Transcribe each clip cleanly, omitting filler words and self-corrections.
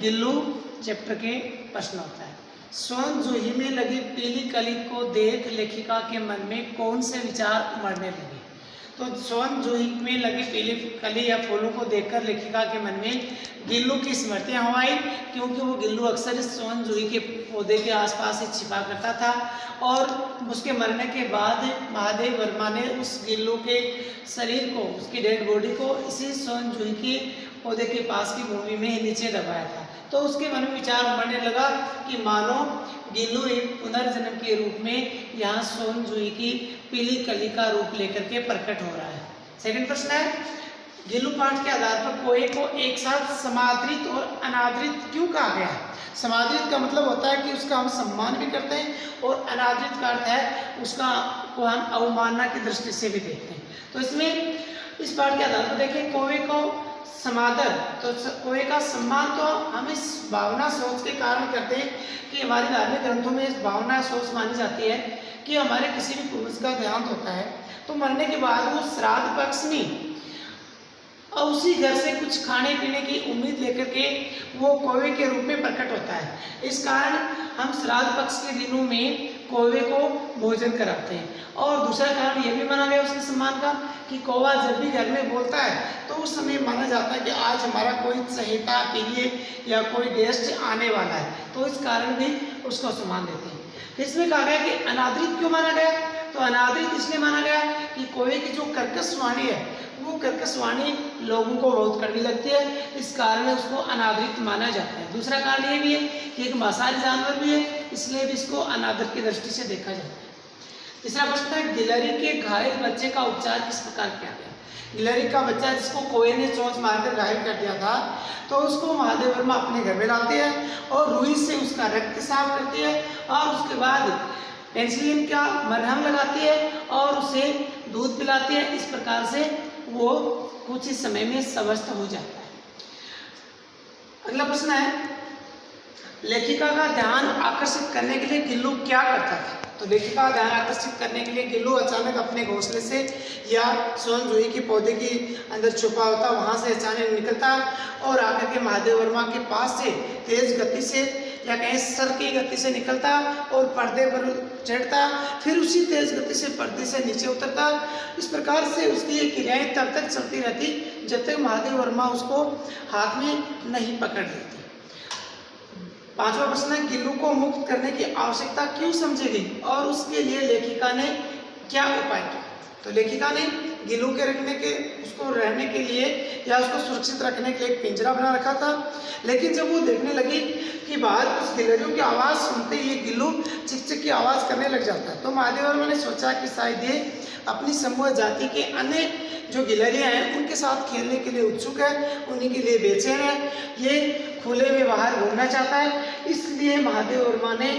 Gillu chapter के प्रश्न होता है। स्वर्ण जूही में लगी पीली कली को देख लेखिका के मन में कौन से विचार उमड़ने लगे। तो स्वर्ण जूही में लगी पीली कली या फूलों को देखकर लेखिका के मन में गिल्लू की स्मृतियाँ हो आई, क्योंकि वो गिल्लू अक्सर इस स्वर्ण जूही के पौधे के आसपास ही छिपा करता था और उसके मरने के बाद महादेव वर्मा ने उस गिल्लू के शरीर को, उसकी डेड बॉडी को इसी स्वर्ण जूही के पौधे के पास की भूमि में नीचे दबाया था। तो उसके मन में विचार उमड़ने लगा कि मानो गिल्लू एक पुनर्जन्म के रूप में यहाँ स्वर्ण जूही की पीली कली का रूप लेकर के प्रकट हो रहा है। सेकंड प्रश्न है, गिल्लू पाठ के आधार पर कोए को एक साथ समादृत और अनादृत क्यों कहा गया है। समादृत का मतलब होता है कि उसका हम सम्मान भी करते हैं और अनादृत का अर्थ है उसका को हम अवमानना की दृष्टि से भी देखते हैं। तो इसमें इस पाठ के आधार पर देखें, कौवे को समादर, तो कौवे का सम्मान तो हम इस भावना सोच के कारण करते हैं कि हमारे धार्मिक ग्रंथों में इस भावना सोच मानी जाती है कि हमारे किसी भी पुरुष का देहांत होता है तो मरने के बाद वो श्राद्ध पक्ष में और उसी घर से कुछ खाने पीने की उम्मीद लेकर के वो कौवे के रूप में प्रकट होता है। इस कारण हम श्राद्ध पक्ष के दिनों में कौवे को भोजन कराते हैं। और दूसरा कारण यह भी माना गया उसके सम्मान का कि कौवा जब भी घर में बोलता है तो उस समय माना जाता है कि आज हमारा कोई चहेता प्रिय या कोई गेस्ट आने वाला है, तो इस कारण भी उसको सम्मान देते हैं। इसमें कहा गया कि अनादृत क्यों माना गया, तो अनादृत इसलिए माना गया कि कौवे की जो कर्कश वाणी है वो कर्कश वाणी लोगों को बहुत कड़वी लगती है, इस कारण उसको अनादृत माना जाता है। दूसरा कारण ये भी है कि एक मांसाहारी जानवर भी है, इसलिए भी इसको अनादर की दृष्टि से देखा जाता है। तीसरा प्रश्न है, गिलहरी के घायल बच्चे का उपचार किस प्रकार किया गया। गिलहरी का बच्चा जिसको कौवे ने चोंच मारकर घायल कर दिया था, तो उसको महादेव वर्मा अपने घर में लाते हैं और रुई से उसका रक्त साफ करती है और उसके बाद पेनिसिलिन का मरहम लगाती है और उसे दूध पिलाती है। इस प्रकार से वो कुछ ही समय में स्वस्थ हो जाता है। अगला प्रश्न है, लेखिका का ध्यान आकर्षित करने के लिए गिल्लू क्या करता था। तो लेखिका का ध्यान आकर्षित करने के लिए गिल्लू अचानक अपने घोंसले से या स्वर्ण जूही के पौधे के अंदर छुपा होता वहां से अचानक निकलता और आकर के महादेव वर्मा के पास से तेज गति से या कहीं सर की गति से निकलता और पर्दे पर चढ़ता, फिर उसी तेज गति से पर्दे से नीचे उतरता। इस प्रकार से उसकी ये क्रियाएं तब तक चलती रहती जब तक महादेव वर्मा उसको हाथ में नहीं पकड़ लेती। पांचवा प्रश्न है, गिल्लू को मुक्त करने की आवश्यकता क्यों समझी गई और उसके लिए लेखिका ने क्या उपाय किया। तो लेखिका ने गिल्लू के रखने के उसको रहने के लिए या उसको सुरक्षित रखने के लिए एक पिंजरा बना रखा था, लेकिन जब वो देखने लगी कि बाहर कुछ गिलहरियों की आवाज़ सुनते ही ये गिल्लू चिक चिक की आवाज़ करने लग जाता है, तो महादेव वर्मा ने सोचा कि शायद ये अपनी समूह जाति के अन्य जो गिलहरियाँ हैं उनके साथ खेलने के लिए उत्सुक है, उन्हीं के लिए बेचैन है, ये खुले में बाहर घूमना चाहता है। इसलिए महादेव वर्मा ने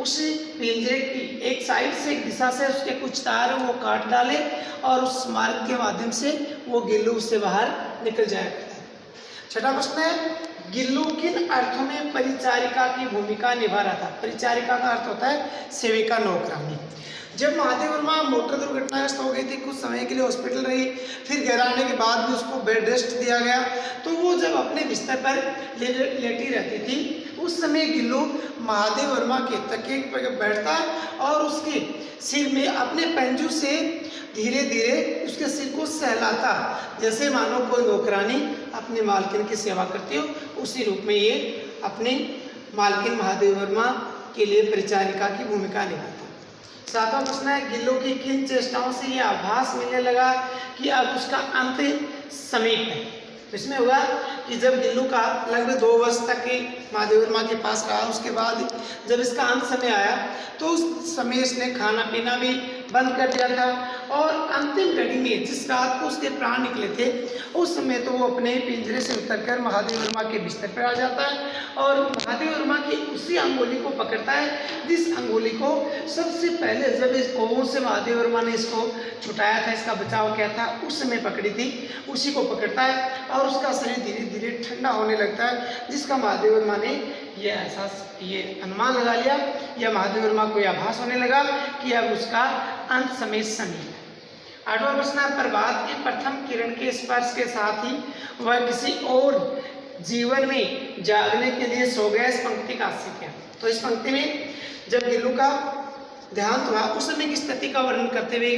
उस पिंजरे की एक साइड से एक दिशा से उसके कुछ तार वो काट डाले और उस मार्ग के माध्यम से वो गिल्लू उससे बाहर निकल जाया करता है। छठा प्रश्न है, गिल्लू किन अर्थों में परिचारिका की भूमिका निभा रहा था। परिचारिका का अर्थ होता है सेविका, नौकरानी। जब महादेव वर्मा मोटर दुर्घटनाग्रस्त हो गई थी, कुछ समय के लिए हॉस्पिटल रही, फिर घर आने के बाद भी उसको बेड रेस्ट दिया गया, तो वो जब अपने बिस्तर पर लेटी रहती थी उस समय गिल्लू महादेव वर्मा के तकिए पर बैठता और उसके सिर में अपने पंजू से धीरे धीरे उसके सिर को सहलाता, जैसे मानो कोई नौकरानी अपने मालकिन की सेवा करती हो, उसी रूप में ये अपने मालकिन महादेव वर्मा के लिए परिचारिका की भूमिका निभाता। सातवां प्रश्न है, गिल्लू की किन चेष्टाओं से यह आभास मिलने लगा कि अब उसका अंत समीप है। तो इसमें हुआ कि जब गिल्लू का लगभग 2 वर्ष तक के महादेव वर्मा के पास रहा, उसके बाद जब इसका अंत समय आया तो उस समय इसने खाना पीना भी बंद कर दिया था और अंतिम घड़ी में जिस रात को उसके प्राण निकले थे उस समय तो वो अपने पिंजरे से उतरकर महादेव वर्मा के बिस्तर पर आ जाता है और महादेव वर्मा की उसी अंगुली को पकड़ता है जिस अंगुली को सबसे पहले जब इस कौवों से महादेव वर्मा ने इसको छुटाया था, इसका बचाव किया था, उस समय पकड़ी थी, उसी को पकड़ता है और उसका शरीर धीरे धीरे ठंडा होने लगता है, जिसका महादेव वर्मा ने ये एहसास, ये अनुमान लगा लिया या महादेव वर्मा को यह आभास होने लगा कि अब उसका अंत समय समीप है। आठवां प्रश्न है, प्रभात की प्रथम किरण के स्पर्श के साथ ही वह किसी और जीवन में जागने के लिए सो गया। इस पंक्ति का आशय क्या? तो इस पंक्ति में जब गिल्लू का देहांत हुआ उस समय की स्थिति का वर्णन करते हुए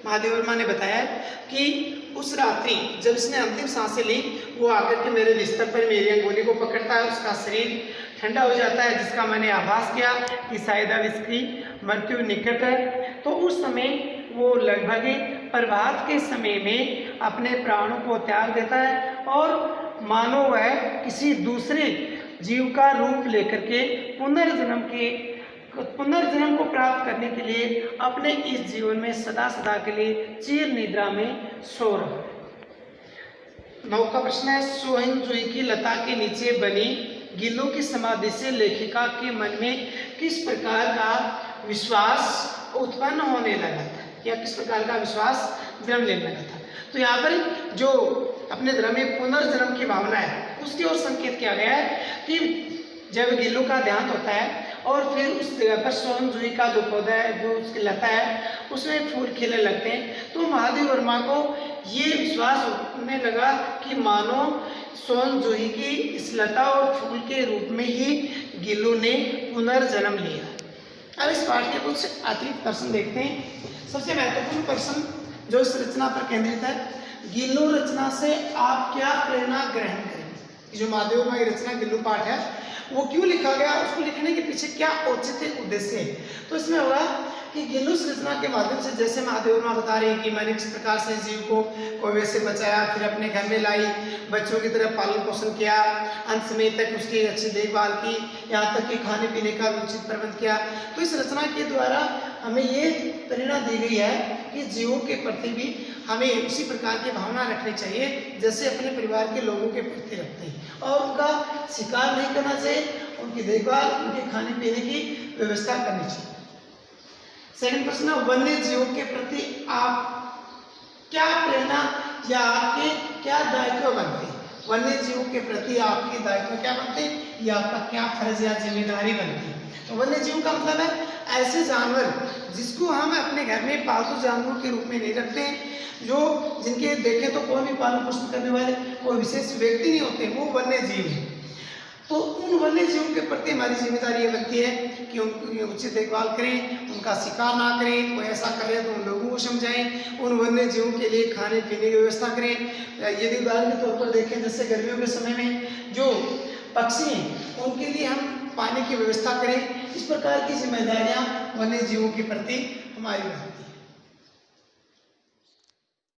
महादेव वर्मा ने बताया कि उस रात्रि जब इसने अंतिम सांसें ली, वो आकर के मेरे बिस्तर पर मेरी अंगुली को पकड़ता है, उसका शरीर ठंडा हो जाता है, जिसका मैंने आभास किया कि शायद अब इसकी मृत्यु निकट है। तो उस समय वो लगभग प्रभात के समय में अपने प्राणों को त्याग देता है और मानो वह किसी दूसरे जीव का रूप लेकर के पुनर्जन्म को प्राप्त करने के लिए अपने इस जीवन में सदा सदा के लिए चिर निद्रा में सो रहा है। 9 का प्रश्न है, सोहन जुई की लता के नीचे बनी गिल्लू की समाधि से लेखिका के मन में किस प्रकार का विश्वास उत्पन्न होने लगा था, या किस प्रकार का विश्वास जन्म लेने लगा था? तो यहाँ पर जो अपने धर्म में पुनर्जन्म की भावना है उसकी ओर संकेत किया गया है कि जब गिल्लू का देहांत होता है और फिर उस जगह पर सोहन जुई का जो पौधा है, जो उसकी लता है, उसमें फूल खिलने लगते हैं। तो महादेव वर्मा को ये विश्वास होने लगा कि मानो सोहन जुई की इस लता और फूल के रूप में ही गिल्लू ने पुनर्जन्म लिया। अब इस पाठ के कुछ अतिरिक्त प्रश्न देखते हैं। सबसे महत्वपूर्ण प्रश्न जो इस रचना पर केंद्रित है, गिल्लू रचना से आप क्या प्रेरणा ग्रहण करेंगे? जो महादेव वर्मा की रचना गिल्लू पाठ है वो क्यों लिखा गया, उसको लिखने के पीछे क्या औचित्य उद्देश्य है? तो इसमें होगा कि गिल्लू रचना के माध्यम से, जैसे महादेव वर्मा बता रहे हैं कि मैंने किस प्रकार से जीव को कोवे से बचाया, फिर अपने घर में लाई, बच्चों की तरह पालन पोषण किया, अंत समय तक उसकी अच्छी देखभाल की, यहाँ तक कि खाने पीने का उचित प्रबंध किया। तो इस रचना के द्वारा हमें ये प्रेरणा दी गई है कि जीवों के प्रति भी हमें उसी प्रकार की भावना रखनी चाहिए जैसे अपने परिवार के लोगों के प्रति रखते हैं, और उनका शिकार नहीं करना चाहिए, उनकी देखभाल, उनके खाने पीने की व्यवस्था करनी चाहिए। सेकंड प्रश्न, वन्य जीवों के प्रति आप क्या प्रेरणा या आपके क्या दायित्व बनते हैं? वन्य जीवों के प्रति आपके दायित्व क्या बनते हैं या आपका क्या फर्ज या जिम्मेदारी बनती है? तो वन्य जीव का मतलब है ऐसे जानवर जिसको हम अपने घर में पालतू जानवरों के रूप में नहीं रखते हैं, जो जिनके देखें तो कोई भी पालन पोषण करने वाले कोई विशेष व्यक्ति नहीं होते, वो वन्य जीव है। तो उन वन्य जीवों के प्रति हमारी जिम्मेदारी ये बनती है कि उनकी उचित देखभाल करें, उनका शिकार ना करें, कोई ऐसा करे तो उन लोगों को समझाएं, उन वन्य जीवों के लिए खाने पीने की व्यवस्था करें। यदि उदाहरण के तौर पर देखें, जैसे गर्मियों के समय में जो पक्षी हैं उनके लिए हम पानी की व्यवस्था करें। इस प्रकार की जिम्मेदारियां वन्य जीवों के प्रति हमारी